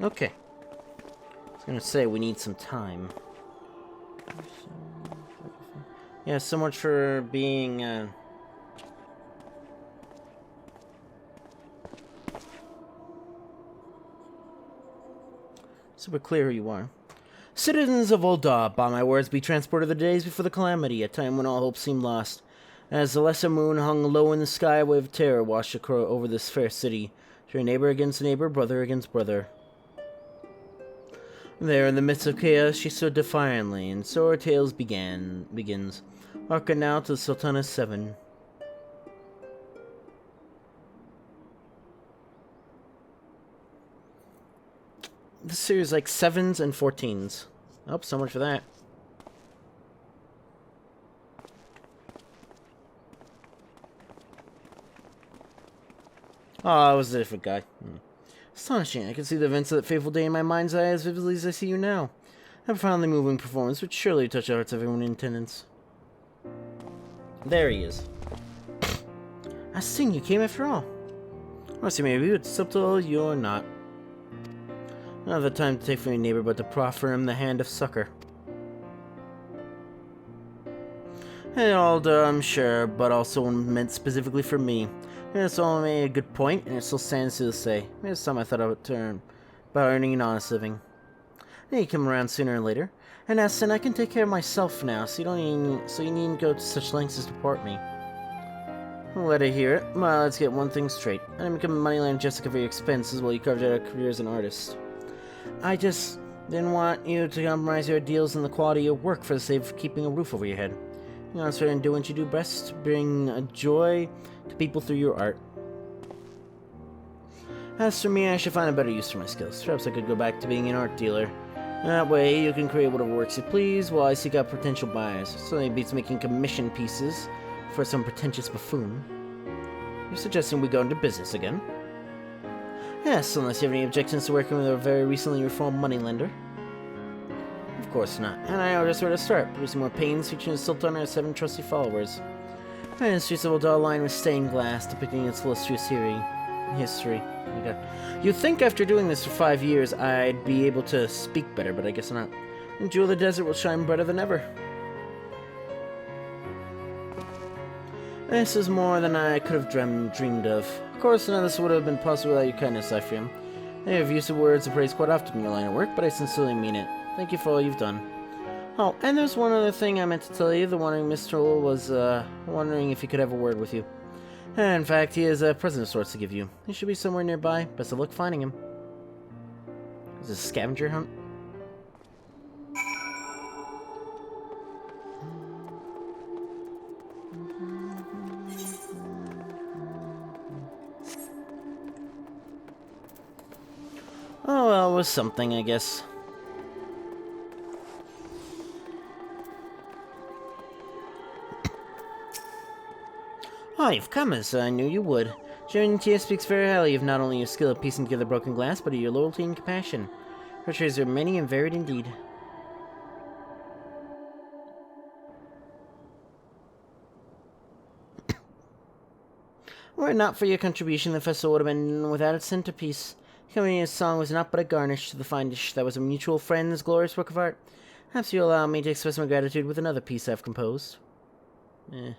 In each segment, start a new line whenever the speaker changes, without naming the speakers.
Okay. I was gonna say, we need some time. Yeah, so much for being, super clear who you are. Citizens of Ul'dah, by my words, be transported the days before the calamity, a time when all hope seemed lost. As the lesser moon hung low in the sky, a wave of terror washed over this fair city. Your neighbor against neighbor, brother against brother. There, in the midst of chaos, she stood defiantly, and so her tale begins. Hearken now to the Sultana's 7. This series is like 7s and 14s. Oh, so much for that. Oh, it was a different guy. Astonishing. I can see the events of that fateful day in my mind's eye as vividly as I see you now. A profoundly moving performance would surely touch the hearts of everyone in attendance. There he is. I sing, you came after all. I see, maybe it's subtle, you're not. Not the time to take from your neighbor, but to proffer him the hand of succor. And Alda, I'm sure, but also one meant specifically for me. And it's all made a good point, and it still stands to say. Maybe it's time I thought about earning an honest living. Then you come around sooner or later. And as sin, I can take care of myself now, so you needn't go to such lengths as to deport me. Let her hear it. Well, let's get one thing straight. I didn't become a moneyland Jessica for your expenses while you carved out a career as an artist. I just didn't want you to compromise your ideals and the quality of your work for the sake of keeping a roof over your head. You know, and do what you do best, bring a joy to people through your art. As for me, I should find a better use for my skills. Perhaps I could go back to being an art dealer. That way, you can create whatever works you please while I seek out potential buyers. Certainly beats making commission pieces for some pretentious buffoon. You're suggesting we go into business again? Yes, unless you have any objections to working with a very recently reformed moneylender. Of course not. And I know just where to start, producing more paintings featuring the Sultan and our 7 trusty followers. And the streets of Ul'dah lined with stained glass depicting its illustrious history. Oh my God. You'd think after doing this for 5 years I'd be able to speak better, but I guess not. And Jewel of the Desert will shine brighter than ever. This is more than I could have dreamed of. Of course, none of this would have been possible without your kindness, Zyphreium. I have used the words of praise quite often in your line of work, but I sincerely mean it. Thank you for all you've done. Oh, and there's one other thing I meant to tell you. The wandering minstrel was, wondering if he could have a word with you. In fact, he has a present of sorts to give you. He should be somewhere nearby. Best of luck finding him. Is this a scavenger hunt? Oh, well, it was something, I guess. Oh, you've come as I knew you would. Tia speaks very highly of not only your skill at piecing together broken glass, but of your loyalty and compassion. Her traits are many and varied indeed. Were it not for your contribution, the festival would have been without its centerpiece. Coming his song was not but a garnish to the fine dish that was a mutual friend's glorious work of art. Perhaps you'll allow me to express my gratitude with another piece I've composed. Okay.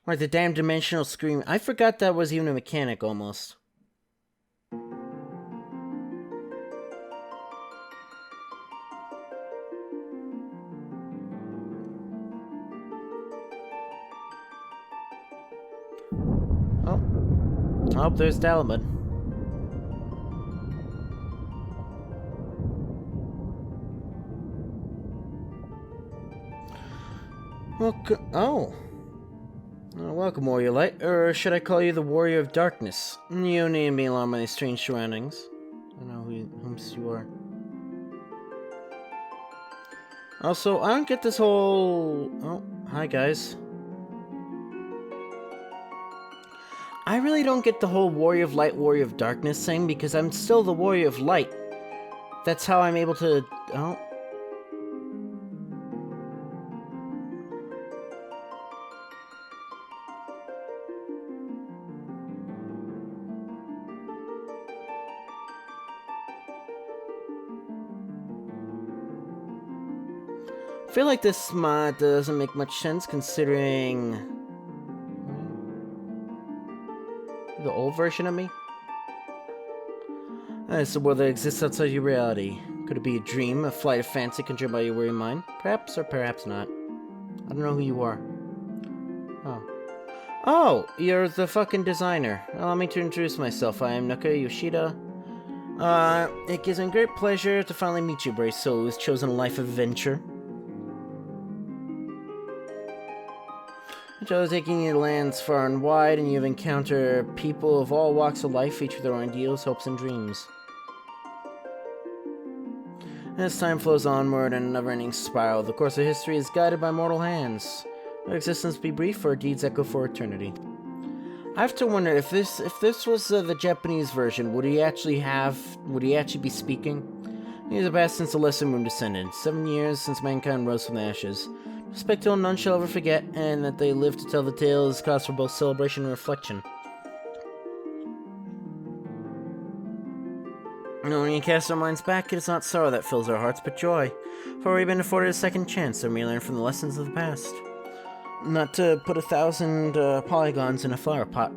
Right, the damn dimensional scream. I forgot that was even a mechanic, almost. Oh, there's Dalamud. Welcome, Warrior Light. Or should I call you the Warrior of Darkness? You need be alarmed by these strange surroundings. I don't know whom you are. Also, I don't get this whole... Oh, hi, guys. I really don't get the whole Warrior of Light, Warrior of Darkness thing, because I'm still the Warrior of Light. That's how I'm able to... Oh. I feel like this mod doesn't make much sense considering the old version of me. It's a world that exists outside your reality. Could it be a dream, a flight of fancy conjured by your weary mind? Perhaps or perhaps not. I don't know who you are. Oh. Oh, you're the fucking designer. Allow me to introduce myself. I am Naka Yoshida. It gives me great pleasure to finally meet you, brave soul who's chosen a life of adventure. Which is taking you to lands far and wide, and you've encountered people of all walks of life, each with their own ideals, hopes, and dreams. As time flows onward in a never-ending spiral, the course of history is guided by mortal hands. Let existence be brief, for our deeds echo for eternity. I have to wonder if this was the Japanese version, would he actually be speaking? He has passed since the lesson moon descended, 7 years since mankind rose from the ashes. Respect till none shall ever forget, and that they live to tell the tale is cause for both celebration and reflection. And when we cast our minds back, it is not sorrow that fills our hearts, but joy. For we've been afforded a second chance, and we learn from the lessons of the past. Not to put 1,000 polygons in a flower pot.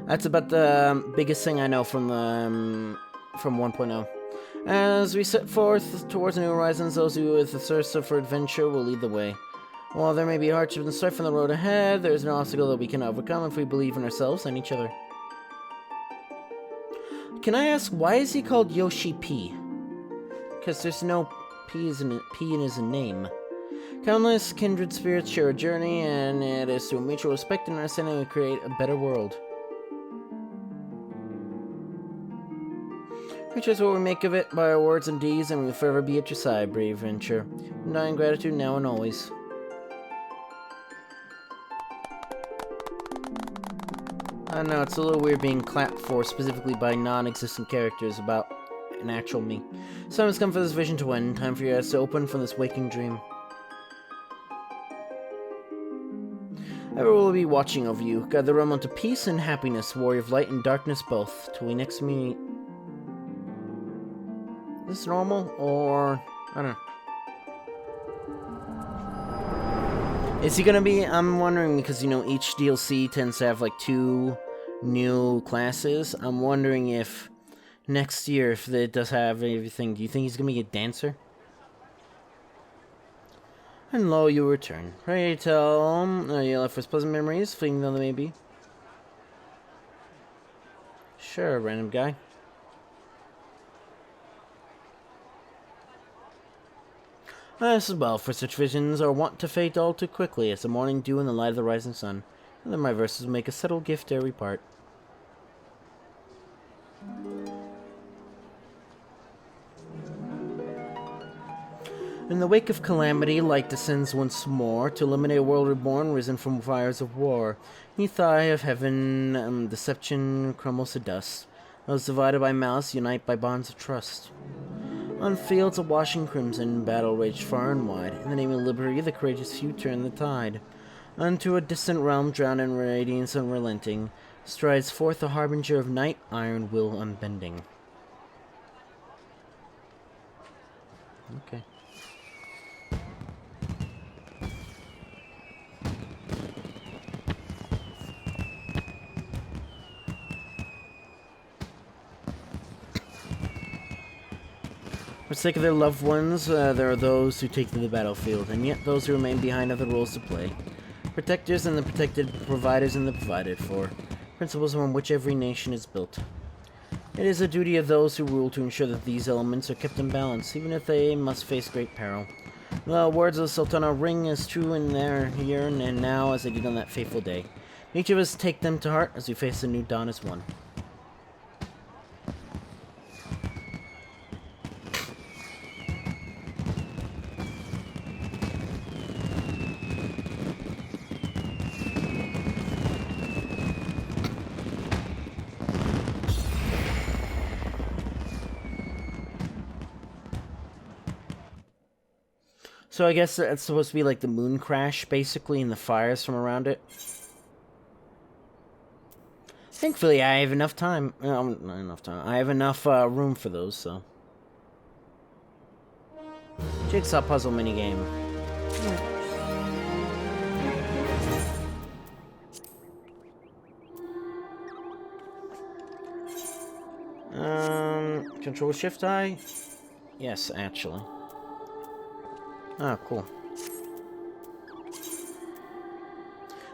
That's about the biggest thing I know from 1.0. As we set forth towards new horizons, those who with the thirst for adventure will lead the way. While there may be hardship and strife on the road ahead, there is no obstacle that we can overcome if we believe in ourselves and each other. Can I ask, why is he called Yoshi P? Because there's no P in his name. Countless kindred spirits share a journey, and it is through mutual respect and understanding we create a better world. Which is what we make of it by our words and deeds, and we will forever be at your side, brave adventurer. Undying gratitude now and always. I know, it's a little weird being clapped for specifically by non-existent characters about an actual me. Time has come for this vision to end. Time for your eyes to open from this waking dream. Ever will be watching over you. Guide the realm unto peace and happiness, warrior of light and darkness both. Till we next meet. Is this normal, or... I don't know. Is he gonna be... I'm wondering, because, you know, each DLC tends to have, like, 2 new classes. I'm wondering if next year, if it does have everything, do you think he's gonna be a dancer? And lo, you return. Pray tell you left with pleasant memories, fleeting though they may be. Sure, random guy. As well, for such visions are wont to fade all too quickly as the morning dew in the light of the rising sun. And then my verses make a subtle gift to every part. In the wake of calamity, light descends once more to illuminate a world reborn, risen from fires of war. Neath the eye of heaven, deception crumbles to dust. Those divided by malice unite by bonds of trust. On fields of washing crimson, battle raged far and wide. In the name of liberty, the courageous few turn the tide. Unto a distant realm, drowned in radiance unrelenting, strides forth the harbinger of night, iron will unbending. Okay. For the sake of their loved ones, there are those who take to the battlefield, and yet those who remain behind have the roles to play. Protectors and the protected, providers and the provided for. Principles on which every nation is built. It is the duty of those who rule to ensure that these elements are kept in balance, even if they must face great peril. The words of the Sultana ring as true in their here and now as they did on that fateful day. Each of us take them to heart as we face the new dawn as one. So I guess that's supposed to be like the moon crash, basically, and the fires from around it. Thankfully, I have enough time. Not enough time. I have enough room for those, so. Jigsaw puzzle minigame. Control Shift I? Yes, actually. Oh, cool.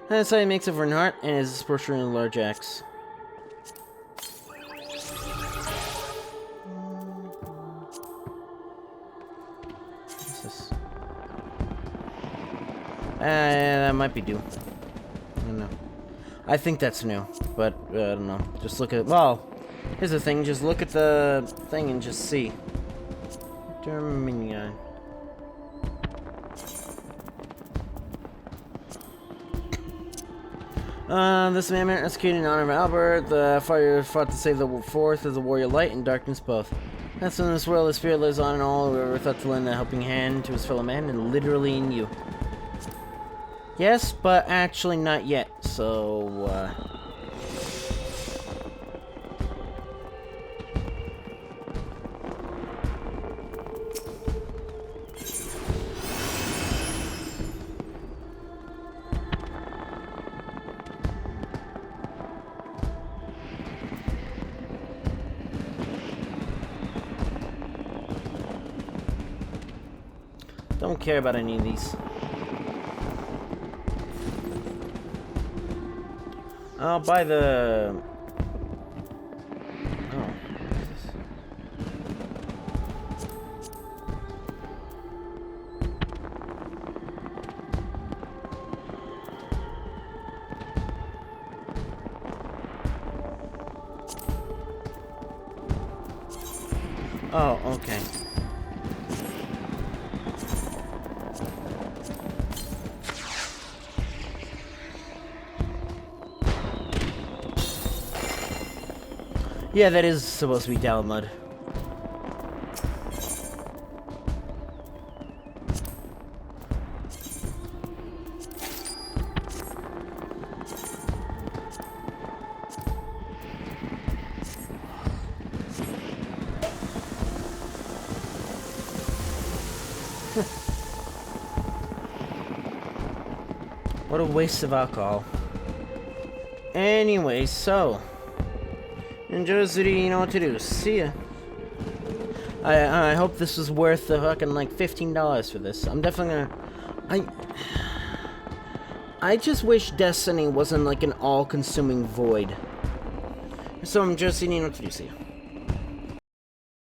That side makes it for an heart and is proportionally a large axe. What's this? That might be new. I don't know. I think that's new, but I don't know. Just look at. Well, here's the thing. Just look at the thing and just see. Dominion. This man executed in honor of Albert. The fire fought to save the fourth as a warrior light and darkness both. That's in this world the spirit lives on and all. Whoever thought to lend a helping hand to his fellow man, and literally in you. Yes, but actually not yet. So, don't care about any of these. I'll buy the... Oh, what is this? Oh, okay. Yeah, that is supposed to be down mud. What a waste of alcohol. Anyway, so... Enjoy the city, you know what to do. See ya. I hope this was worth the fucking like $15 for this. I'm definitely gonna... I just wish Destiny wasn't like an all-consuming void. So I'm just, you know what to do. See ya.